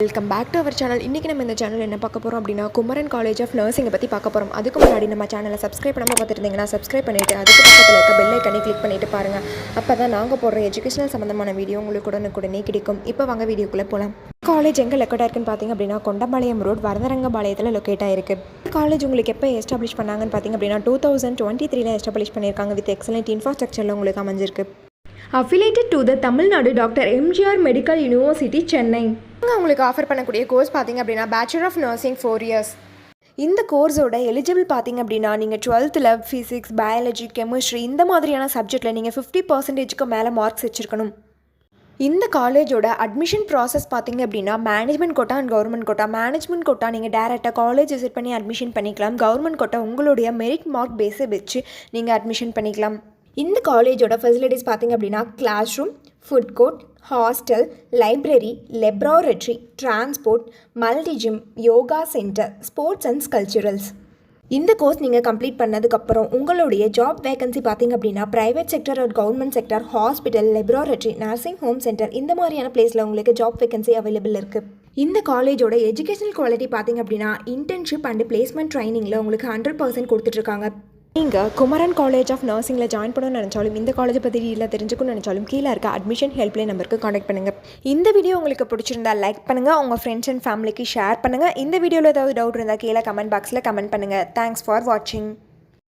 Welcome back to our channel. இன்றைக்கி நம்ம இந்த சேனல் என்ன பார்க்க போகிறோம் அப்படின்னா குமரன் காலேஜ் ஆஃப் நர்சிங்கை பற்றி பார்க்க போகிறோம். அதுக்கு முன்னாடி நம்ம சேனலை சப்ஸ்கிரைப் பண்ணாமல் பார்த்துருந்தீங்கன்னா சப்ஸ்கிரைப் பண்ணிவிட்டு அதுக்கு பக்கத்தில் இருக்க பெல் ஐக்கனை கிளிக் பண்ணிவிட்டு பாருங்கள். அப்போ தான் நாங்கள் போடுற எஜுகேஷனல் சம்மந்தமான வீடியோ உங்களுக்கு உடனுக்குடனே கிடைக்கும். இப்போ வாங்க வீடியோக்குள்ளே போகலாம். காலேஜ் எங்கே லொக்கேட் ஆயிருக்குன்னு பார்த்தீங்க அப்படின்னா கொண்டம்பாளையம் ரோட் வரதரங்கபாளையத்தில் லொக்கேட் ஆயிருக்கு. காலேஜ் உங்களுக்கு எப்போ எஸ்டாப்ளிஷ் பண்ணாங்கன்னு பார்த்தீங்க அப்படின்னா 2023 எஸ்டாப்ளிஷ் பண்ணியிருக்காங்க. வித் எக்ஸலண்ட் இன்ஃப்ராஸ்ட்ரக்சரில் உங்களுக்கு அமைஞ்சிருக்கு. affiliated to the Tamil Nadu doctor MGR medical university Chennai. உங்களுக்கு ஆஃபர் பண்ணக்கூடிய கோர்ஸ் பார்த்தீங்க அப்படின்னா பேச்சுலர் ஆஃப் நர்சிங் 4 இயர்ஸ். இந்த கோர்ஸோட எலிஜிபிள் பார்த்தீங்க அப்படின்னா நீங்கள் 12th ஃபிசிக்ஸ், பயாலஜி, கெமிஸ்ட்ரி இந்த மாதிரியான சப்ஜெக்டில் நீங்கள் 50% மேலே மார்க்ஸ் வச்சுருக்கணும். இந்த காலேஜோட அட்மிஷன் ப்ராசஸ் பார்த்தீங்க அப்படின்னா management quota and government quota. Management quota நீங்கள் டேரெக்டாக காலேஜ் விசிட் பண்ணி அட்மிஷன் பண்ணிக்கலாம். கவர்மெண்ட் கோட்டா உங்களுடைய மெரிட் மார்க் பேஸை வச்சு நீங்கள் அட்மிஷன் பண்ணிக்கலாம். இந்த காலேஜோட ஃபெசிலிட்டிஸ் பார்த்தீங்க அப்படின்னா classroom, food court, hostel, library, laboratory, transport, multi gym, yoga centre, sports and culturals. இந்த கோர்ஸ் நீங்கள் கம்ப்ளீட் பண்ணதுக்கப்புறம் உங்களுடைய ஜாப் வேகன்சி பார்த்தீங்க அப்படின்னா ப்ரைவேட் செக்டர் ஒரு government sector, hospital, laboratory, nursing home centre இந்த மாதிரியான பிளேஸில் உங்களுக்கு ஜாப் வேகன்சி அவைலபிள் இருக்குது. இந்த காலேஜோட எஜுகேஷனல் குவாலிட்டி பார்த்தீங்க அப்படின்னா இன்டர்ன்ஷிப் அண்ட் பிளேஸ்மெண்ட் ட்ரைனிங்கில் உங்களுக்கு 100% கொடுத்துட்ருக்காங்க. நீங்கள் குமரன் காலேஜ் ஆஃப் நர்சிங்கில் ஜாயின் பண்ணணும்னு நினச்சாலும் இந்த காலேஜை பற்றி இல்லை தெரிஞ்சுக்கணும்னு நினச்சாலும் கீழே இருக்க அட்மிஷன் ஹெல்ப்லைன் நம்பருக்கு காண்டாக்ட் பண்ணுங்கள். இந்த வீடியோ உங்களுக்கு பிடிச்சிருந்தா லைக் பண்ணுங்கள், உங்கள் ஃப்ரெண்ட்ஸ் அண்ட் ஃபேமிலிக்கு ஷேர் பண்ணுங்கள். இந்த வீடியோவில் ஏதாவது டவுட் இருந்தால் கீழே கமெண்ட் பாக்ஸில் கமெண்ட் பண்ணுங்கள். தேங்க்ஸ் ஃபார் வாட்சிங்.